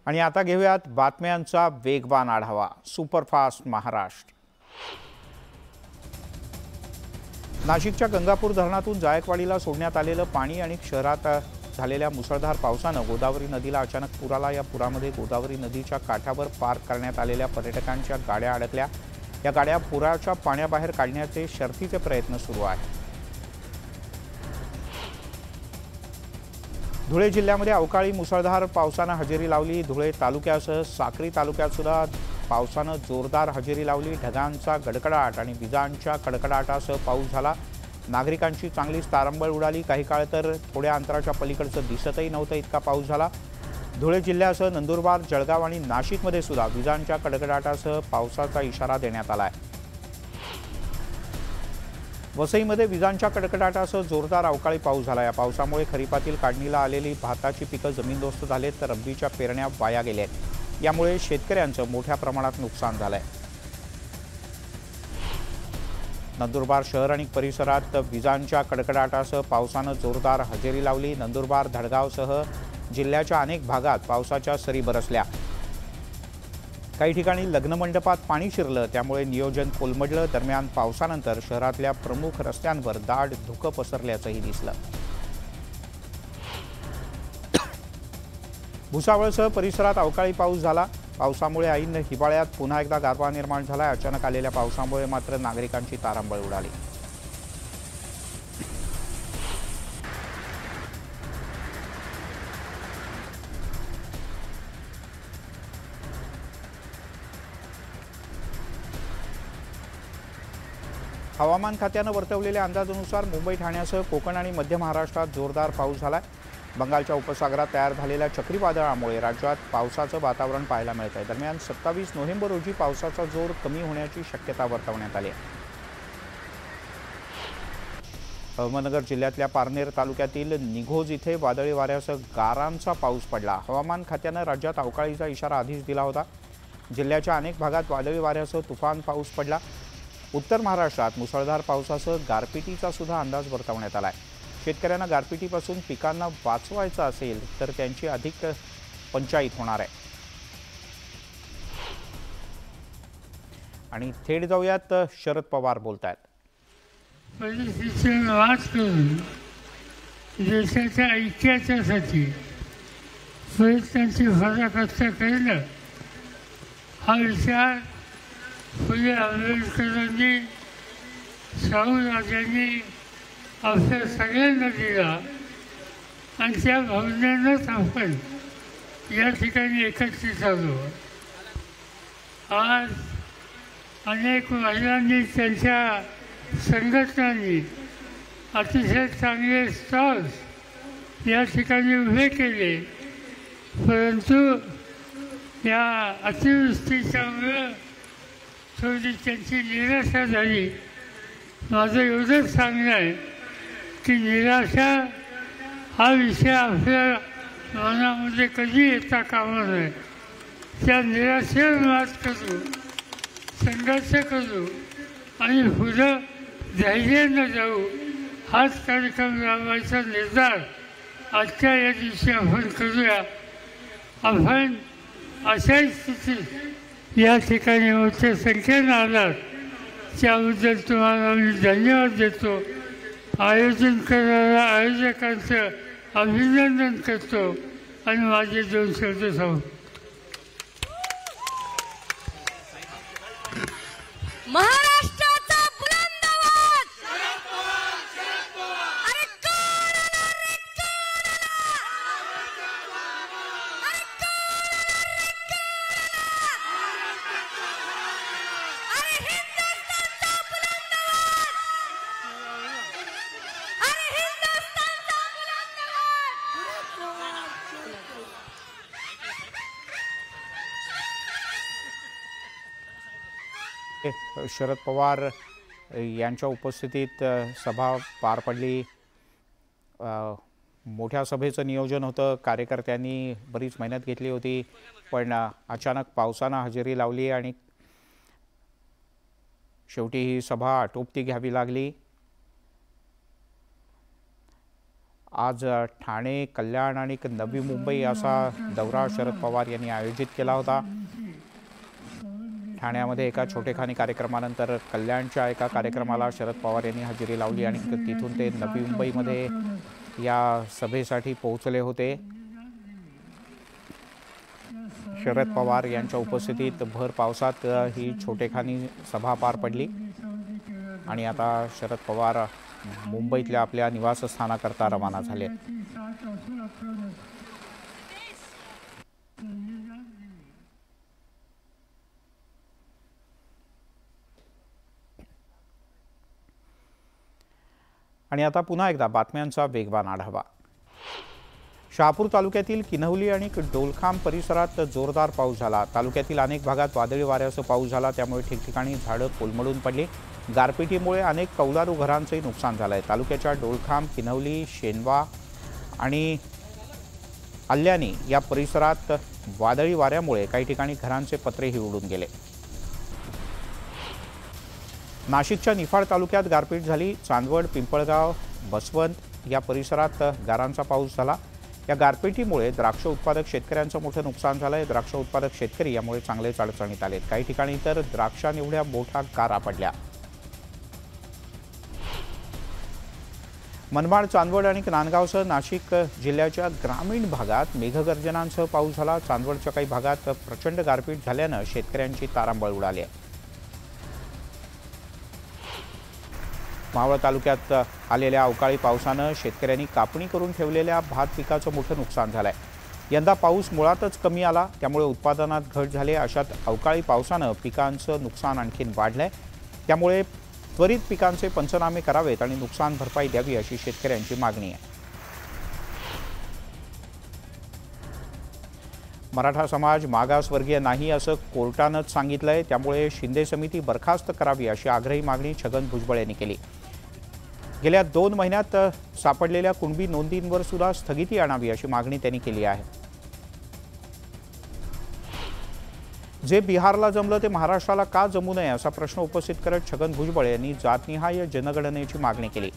आणि आता घेऊयात बातम्यांचा वेगवान आढावा। सुपरफास्ट महाराष्ट्र। नाशिकच्या गंगापूर धरणातून जायकवाडीला सोडण्यात आलेलं पाणी आणि शहरात झालेल्या मुसळधार पावसानं गोदावरी नदीला अचानक पूर आला। या पुरामध्ये गोदावरी नदीच्या काठावर पार्क करण्यात आलेल्या पर्यटकांच्या गाड्या अडकल्या। या गाड्या पुराच्या पाण्याबाहेर काढण्याचे शर्थीचे प्रयत्न सुरू आहेत। धुळे जिल्ह्यामध्ये अवकाळी मुसळधार पावसानं हजेरी लावली। धुळे तालुक्यासह साक्री तालुक्यात सुद्धा पावसानं जोरदार हजेरी लावली। ढगांचा गडगडाट आणि विजांच्या कडकडाटासह पाऊस झाला। नागरिकांची चांगलीच तारंबळ उडाली। काही काळ तर थोड्या अंतराच्या पलीकडचं दिसतही नव्हतं इतका पाऊस झाला। धुळे जिल्ह्यासह नंदुरबार, जळगाव आणि नाशिकमध्ये सुद्धा विजांच्या कडकडाटासह पावसाचा इशारा देण्यात आला आहे। वसईमध्ये विजांच्या कडकडाटासह जोरदार अवकाळी पाऊस झाला। या पावसामुळे खरीपातील काढणीला आलेली भाताची पिकं जमीनदोस्त झालेत तर रब्बीच्या पेरण्या वाया गेल्या आहेत। यामुळे शेतकऱ्यांचं मोठ्या प्रमाणात नुकसान झालंय। नंदुरबार शहर आणि परिसरात विजांच्या कडकडाटासह पावसानं जोरदार हजेरी लावली। नंदुरबार, धडगावसह जिल्ह्याच्या अनेक भागात पावसाच्या सरी बरसल्या। काही ठिकाणी लग्नमंडपात पाणी शिरलं त्यामुळे नियोजन कोलमडलं। दरम्यान पावसानंतर शहरातल्या प्रमुख रस्त्यांवर दाट धुकं पसरल्याचंही दिसलं। भुसावळसह परिसरात अवकाळी पाऊस झाला। पावसामुळे ऐन हिवाळ्यात पुन्हा एकदा गारवा निर्माण झाला। अचानक आलेल्या पावसामुळे मात्र नागरिकांची तारंबळ उडाली। हवामान खात्यानं वर्तवलेल्या अंदाजानुसार मुंबई, ठाण्यासह कोकण आणि मध्य महाराष्ट्रात जोरदार पाऊस झाला। बंगालच्या उपसागरात तयार झालेल्या चक्रीवादळामुळे राज्यात पावसाचं वातावरण पाहायला मिळत आहे। दरम्यान 27 नोव्हेंबर रोजी पावसाचा जोर कमी होण्याची शक्यता वर्तवण्यात आली आहे। अहमदनगर जिल्ह्यातल्या पारनेर तालुक्यातील निघोज इथे वादळी वाऱ्यासह गारांचा पाऊस पडला। हवामान खात्यानं राज्यात अवकाळीचा इशारा आधीच दिला होता। जिल्ह्याच्या अनेक भागात वादळी वाऱ्यासह तुफान पाऊस पडला। उत्तर महाराष्ट्रात मुसळधार पावसासह गारपिटीचा सुद्धा अंदाज वर्तवण्यात आला आहे। शेतकऱ्यांना गारपिटीपासून पिकांना वाचवायचं असेल तर त्यांची अधिक पंचायत होणार आहे। आणि थेट जाऊयात शरद पवार बोलतायत। वाद करून देशाच्या ऐक्यासाठी प्रयत्नांची फराकाष्ठा करणं हा विचार फुले आंबेडकरांनी, शाहूराजांनी आपल्या सगळ्यांना दिला आणि त्या भावनेनंच आपण या ठिकाणी एकत्रित आलो। आज अनेक महिलांनी त्यांच्या संघटनांनी अतिशय चांगले स्टॉल्स या ठिकाणी उभे केले, परंतु या अतिवृष्टीच्यामुळे थोडी त्यांची निराशा झाली। माझं एवढंच सांगणं आहे की निराशा हा विषय आपल्या मनामध्ये कधी येता कामा नये। त्या निराशेवर मात करू, संघर्ष करू आणि पुढं धैर्यानं जाऊ, हाच कार्यक्रम राबवायचा निर्धार आजच्या या दिवशी आपण करूया। आपण अशाही स्थितीत या ठिकाणी मोठ्या संख्येनं आलात त्याबद्दल तुम्हाला मी धन्यवाद देतो। आयोजन करणाऱ्या आयोजकांचं अभिनंदन करतो आणि माझे 2 शब्द सांगतो। महाराष्ट्राचा बुलंद आवाज, अरे कोण आला रे, कोण आला, अरे कोण आला रे, कोण आला, अरे हिंदुस्थानचा बुलंद आवाज, अरे हिंदुस्थानचा बुलंद आवाज। शरद पवार यांच्या उपस्थितीत सभा पार पडली। मोठ्या सभेचं नियोजन होतं। कार्यकर्त्यांनी बरीच मेहनत घेतली होती, पण अचानक पावसानं हजेरी लावली आणि शेवटी ही सभा आटोपती घ्यावी लागली। आज ठाणे, कल्याण आणि नवी मुंबई असा दौरा शरद पवार यांनी आयोजित केला होता। ठाण्यामध्ये एका छोटेखानी कार्यक्रमानंतर कल्याणच्या एका कार्यक्रमाला शरद पवार यांनी हजेरी लावली आणि तिथून ते नवी मुंबईमध्ये या सभेसाठी पोहोचले होते। शरद पवार यांच्या उपस्थितीत भर पावसात ही छोटेखानी सभा पार पडली आणि आता शरद पवार मुंबईतल्या आपल्या निवासस्थानाकरता रवाना झाले। आणि आता पुन्हा एकदा बातम्यांचा वेगवान आढावा। शहापूर तालुक्यातील किन्हवली आणि डोलखाम परिसरात जोरदार पाऊस झाला। तालुक्यातील अनेक भागात वादळी वाऱ्यासह पाऊस झाला, त्यामुळे ठिकठिकाणी झाडं कोलमडून पडली। गारपिटीमुळे अनेक कौलारू घरांचंही नुकसान झालं आहे। तालुक्याच्या डोलखाम, किन्हवली, शेनवा आणि आल्यानी या परिसरात वादळी वाऱ्यामुळे काही ठिकाणी घरांचे पत्रेही उडून गेले। नाशिकच्या निफाड तालुक्यात गारपीट झाली। चांदवड, पिंपळगाव, बसवंत या परिसरात गारांचा पाऊस झाला। या गारपिटीमुळे द्राक्ष उत्पादक शेतकऱ्यांचं मोठं नुकसान झालं आहे। द्राक्ष उत्पादक शेतकरी यामुळे चांगलेच अडचणीत आलेत। काही ठिकाणी तर द्राक्षांएवढ्या मोठ्या गारा पडल्या। मनमाड, चांदवड आणि नांदगावसह नाशिक जिल्ह्याच्या ग्रामीण भागात मेघगर्जनांसह पाऊस झाला। चांदवडच्या काही भागात प्रचंड गारपीट झाल्यानं शेतकऱ्यांची तारांबळ उडाली आहे। मावळ तालुक्यात आलेल्या अवकाळी पावसानं शेतकऱ्यांनी कापणी करून ठेवलेल्या भात पिकाचं मोठं नुकसान झालंय। यंदा पाऊस मुळातच कमी आला, त्यामुळे उत्पादनात घट झाली। अशात अवकाळी पावसानं पिकांचं नुकसान आणखीन वाढलंय, त्यामुळे त्वरित पिकांचे पंचनामे करावेत आणि नुकसान भरपाई द्यावी अशी शेतकऱ्यांची मागणी आहे। मराठा समाज मागासवर्गीय नाही असं कोर्टानंच सांगितलंय, त्यामुळे शिंदे समिती बरखास्त करावी अशी आग्रही मागणी छगन भुजबळ यांनी केली। गेल्या 2 महिन्यात सापडलेल्या कुणबी नोंदींवर सुद्धा स्थगिती आणावी अशी मागणी त्यांनी केली आहे। जे बिहारला जमलं ते महाराष्ट्राला का जमू नये असा प्रश्न उपस्थित करत छगन भुजबळ यांनी जातनिहाय जनगणनेची मागणी केली।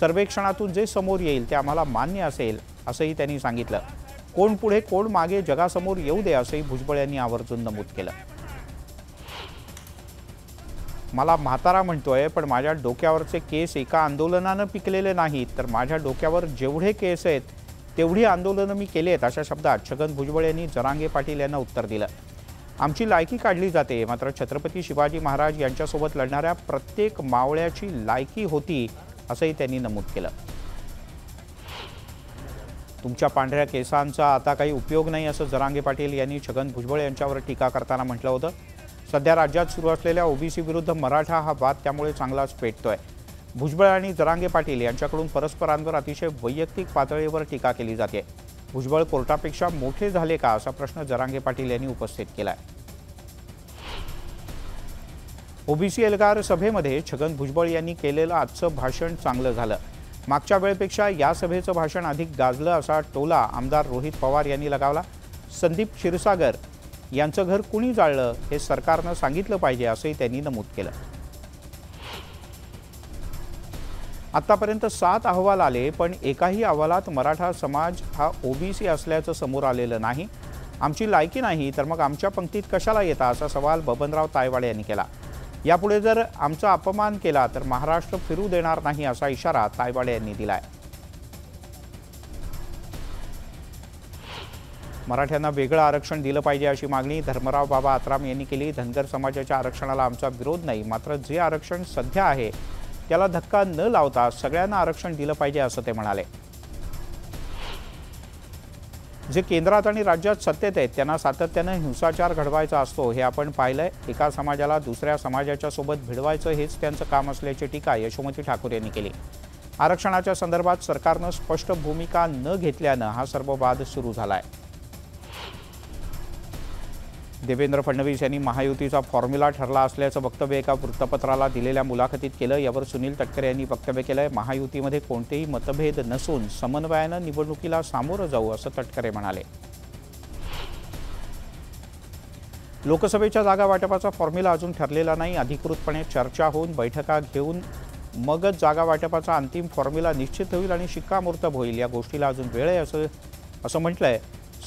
सर्वेक्षणातून जे समोर येईल ते आम्हाला मान्य असेल असंही त्यांनी सांगितलं। कोण पुढे कोण मागे जगासमोर येऊ दे असंही भुजबळ यांनी आवर्जून नमूद केलं। मला म्हातारा म्हणतोय, पण माझ्या डोक्यावरचे केस एका आंदोलनानं पिकलेले नाहीत, तर माझ्या डोक्यावर जेवढे केस आहेत तेवढी आंदोलनं मी केली आहेत अशा शब्दात छगन भुजबळ यांनी जरांगे पाटील यांना उत्तर दिलं। आमची लायकी काढली जाते, मात्र छत्रपती शिवाजी महाराज यांच्यासोबत लढणाऱ्या प्रत्येक मावळ्याची लायकी होती असंही त्यांनी नमूद केलं। तुमच्या पांढऱ्या केसांचा आता काही उपयोग नाही असं जरांगे पाटील यांनी छगन भुजबळ यांच्यावर टीका करताना म्हटलं होतं। सध्या राज्यात सुरू असलेल्या ओबीसी विरुद्ध मराठा हा वाद त्यामुळे चांगलाच पेटतोय। भुजबळ आणि जरांगे पाटील यांच्याकडून परस्परांवर अतिशय वैयक्तिक पातळीवर टीका केली जाते। भुजबळ कोर्टापेक्षा मोठे झाले का असा प्रश्न जरांगे पाटील यांनी उपस्थित केलाय। ओबीसी एल्गार सभेमध्ये छगन भुजबळ यांनी केलेलं आजचं भाषण चांगलं झालं। मागच्या वेळेपेक्षा या सभेचं भाषण अधिक गाजलं असा टोला आमदार रोहित पवार यांनी लगावला। संदीप क्षीरसागर यांचं घर कुणी जाळलं हे सरकारनं सांगितलं पाहिजे असंही त्यांनी नमूद केलं। आतापर्यंत 7 अहवाल आले, पण एकाही अहवालात मराठा समाज हा ओबीसी असल्याचं समोर आलेलं नाही। आमची लायकी नाही तर मग आमच्या पंक्तीत कशाला येता असा सवाल बबनराव तायवाडे यांनी केला। यापुढे जर आमचा अपमान केला तर महाराष्ट्र फिरू देणार नाही असा इशारा तायवाडे यांनी दिलाय। मराठ्यांना वेगळं आरक्षण दिलं पाहिजे अशी मागणी धर्मराव बाबा आत्राम यांनी केली। धनगर समाजाच्या आरक्षणाला आमचा विरोध नाही, मात्र जे आरक्षण सध्या आहे त्याला धक्का न लावता सगळ्यांना आरक्षण दिलं पाहिजे असं ते म्हणाले। जे केंद्रात आणि राज्यात सत्तेत आहेत त्यांना सातत्यानं हिंसाचार घडवायचा असतो हे आपण पाहिलंय। एका समाजाला दुसऱ्या समाजाच्या सोबत भिडवायचं हेच त्यांचं काम असल्याची टीका यशोमती ठाकूर यांनी केली। आरक्षणाच्या संदर्भात सरकारनं स्पष्ट भूमिका न घेतल्यानं हा सर्व वाद सुरू झालाय। देवेंद्र फडणवीस यांनी महायुतीचा फॉर्म्युला ठरला असल्याचं वक्तव्य एका वृत्तपत्राला दिलेल्या मुलाखतीत केलं। यावर सुनील तटकरे यांनी वक्तव्य केलंय। महायुतीमध्ये कोणतेही मतभेद नसून समन्वयानं निवडणुकीला सामोरं जाऊ असं तटकरे म्हणाले। लोकसभेच्या जागा वाटपाचा फॉर्म्युला अजून ठरलेला नाही। अधिकृतपणे चर्चा होऊन बैठका घेऊन मगच जागा वाटपाचा अंतिम फॉर्म्युला निश्चित होईल आणि शिक्कामोर्तब होईल. या गोष्टीला अजून वेळ आहे असं म्हटलंय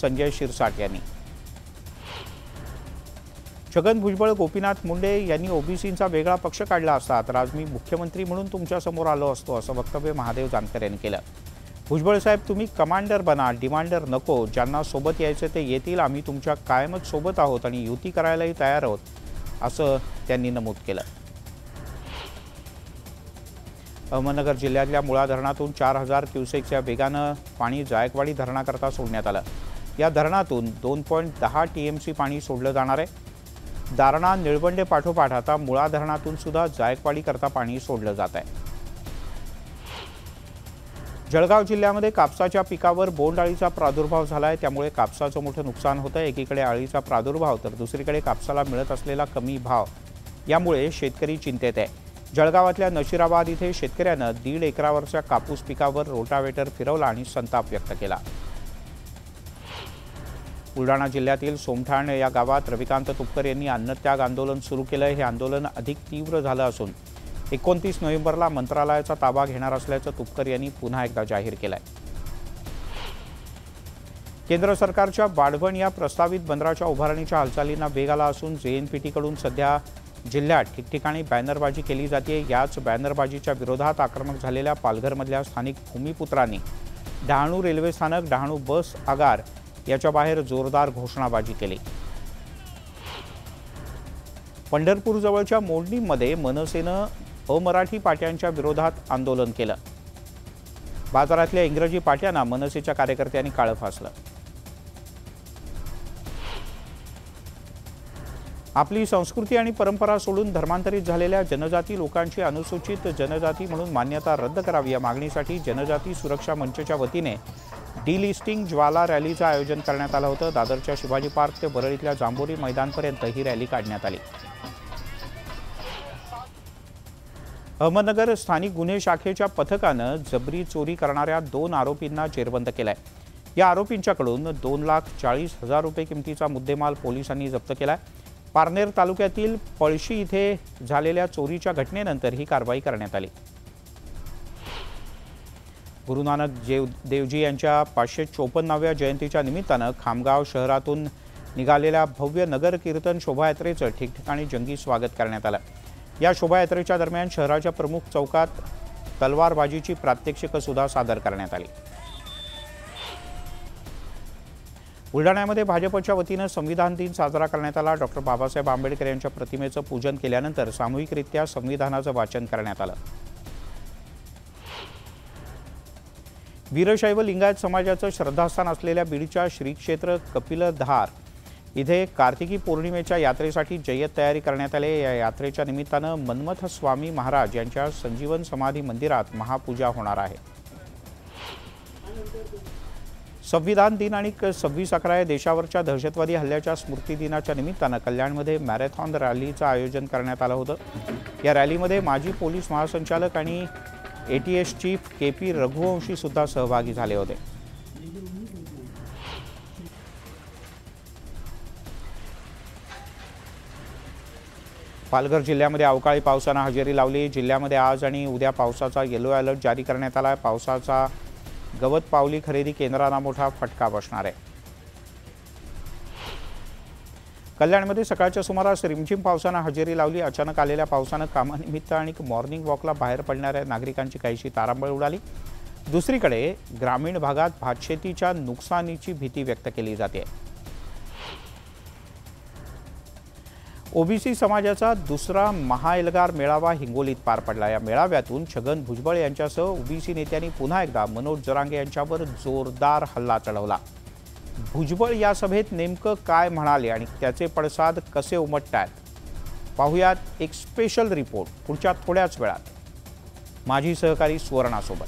संजय शिरसाट यांनी. छगन भुजबळ गोपीनाथ मुंडे यांनी ओबीसींचा वेगळा पक्ष काढला असता तर आज मी मुख्यमंत्री म्हणून तुमच्या समोर आलो असतो असं वक्तव्य महादेव जानकर यांनी केलं. भुजबळ साहेब, तुम्ही कमांडर बना, डिमांडर नको. ज्यांना सोबत यायचे ते येतील. आम्ही तुमच्या कायमच सोबत आहोत आणि युती करायलाही तयार आहोत असं त्यांनी नमूद केलं. अहमदनगर जिल्ह्यातल्या मुळा धरणातून 4000 क्युसेक्सच्या वेगानं पाणी जायकवाडी धरणाकरता सोडण्यात आलं. या धरणातून 2.10 TMC पाणी सोडलं जाणार आहे. दारणा निळवंडे पाठोपाठ आता मुळा धरणातून सुद्धा जायकवाडीकरता पाणी सोडलं जात आहे. जळगाव जिल्ह्यामध्ये कापसाच्या पिकावर बोंड अळीचा प्रादुर्भाव झाला आहे. त्यामुळे कापसाचं मोठं नुकसान होतं. एकीकडे अळीचा प्रादुर्भाव तर दुसरीकडे कापसाला मिळत असलेला कमी भाव यामुळे शेतकरी चिंतेत आहे. जळगावातल्या नशिराबाद इथे शेतकऱ्यानं 1.5 एकरावरच्या कापूस पिकावर रोटावेटर फिरवला आणि संताप व्यक्त केला. बुलढाणा जिल्ह्यातील सोमठाण या गावात रविकांत तुपकर यांनी अन्नत्याग आंदोलन सुरू केलं. हे आंदोलन अधिक तीव्र झालं असून 29 नोव्हेंबरला मंत्रालयाचा ताबा घेणार असल्याचं तुपकर यांनी पुन्हा एकदा जाहीर केलंय. केंद्र सरकारच्या वाढवण या प्रस्तावित बंदराच्या उभारणीच्या हालचालींना वेग आला असून JNPT कडून सध्या जिल्ह्यात ठिकठिकाणी बॅनरबाजी केली जाते. याच बॅनरबाजीच्या विरोधात आक्रमक झालेल्या पालघरमधल्या स्थानिक भूमिपुत्रांनी डहाणू रेल्वे स्थानक, डहाणू बस आगार याच्या बाहेर जोरदार घोषणाबाजी केली. पंढरपूर जवळच्या मोडणीमध्ये मनसेनं अमराठी पाट्यांच्या विरोधात आंदोलन केलं. बाजारातल्या इंग्रजी पाट्यांना मनसेच्या कार्यकर्त्यांनी काळं फासलं. आपली संस्कृती आणि परंपरा सोडून धर्मांतरित झालेल्या जनजाती लोकांची अनुसूचित जनजाती म्हणून मान्यता रद्द करावी या मागणीसाठी जनजाती सुरक्षा मंचच्या वतीने डिलिस्टिंग ज्वाला रॅलीचं आयोजन करण्यात आलं होतं. दादरच्या शिवाजी पार्क ते वरळीतल्या जांभोरी मैदानपर्यंत ही रॅली काढण्यात आली. अहमदनगर स्थानिक गुन्हे शाखेच्या पथकानं जबरी चोरी करणाऱ्या 2 आरोपींना जेरबंद केलाय. या आरोपींच्याकडून 2,40,000 रुपये किमतीचा मुद्देमाल पोलिसांनी जप्त केलाय. पारनेर तालुक्यातील पळशी इथे झालेल्या चोरीच्या घटनेनंतर ही कारवाई करण्यात आली. गुरु नानक देवजी यांच्या 554व्या जयंतीच्या निमित्तानं खामगाव शहरातून निघालेल्या भव्य नगर कीर्तन शोभायात्रेचं ठिकठिकाणी जंगी स्वागत करण्यात आलं. या शोभायात्रेच्या दरम्यान शहराच्या प्रमुख चौकात तलवारबाजीची प्रात्यक्षिकं सुद्धा सादर करण्यात आली. बुलढाण्यामध्ये भाजपच्या वतीनं संविधान दिन साजरा करण्यात आला. डॉक्टर बाबासाहेब आंबेडकर यांच्या प्रतिमेचं पूजन केल्यानंतर सामूहिकरित्या संविधानाचं वाचन करण्यात आलं. वीरशैव लिंगायत समाजाचं श्रद्धास्थान असलेल्या बीडच्या श्री क्षेत्र कपिलधार इथे कार्तिकी पौर्णिमेच्या यात्रेसाठी जय्यत तयारी करण्यात आली. या यात्रेच्या निमित्तानं मन्मथ स्वामी महाराज यांच्या संजीवन समाधी मंदिरात महापूजा होणार आहे. संविधान दिन आणि 26/11 या देशावरच्या दहशतवादी हल्ल्याच्या स्मृती दिनाच्या निमित्तानं कल्याणमध्ये मॅरेथॉन रॅलीचं आयोजन करण्यात आलं होतं. या रॅलीमध्ये माजी पोलीस महासंचालक आणि ATS चीफ KP रघुवंशी सुद्धा सहभागी झाले होते. पालघर जिल्ह्यामध्ये अवकाळी पावसानं हजेरी लावली. जिल्ह्यामध्ये आज आणि उद्या पावसाचा येलो अलर्ट जारी करण्यात आला आहे. पावसाचा गवत पावली खरेदी केंद्रांना मोठा फटका बसणार आहे. कल्याणमध्ये सकाळच्या सुमारास रिमझिम पावसानं हजेरी लावली. अचानक आलेल्या पावसानं कामानिमित्त आणि मॉर्निंग वॉकला बाहेर पडणाऱ्या नागरिकांची काहीशी तारांबळ उडाली. दुसरीकडे ग्रामीण भागात भातशेतीच्या नुकसानीची भीती व्यक्त केली जाते. ओबीसी समाजाचा दुसरा महाएल्गार मेळावा हिंगोलीत पार पडला. या मेळाव्यातून छगन भुजबळ यांच्यासह ओबीसी नेत्यांनी पुन्हा एकदा मनोज जरांगे यांच्यावर जोरदार हल्ला चढवला. भुजबळ या सभेत नेमकं काय म्हणाले आणि त्याचे पडसाद कसे उमटतात पाहुयात एक स्पेशल रिपोर्ट पुढच्या थोड्याच वेळात माझी सहकारी सुवर्णासोबत.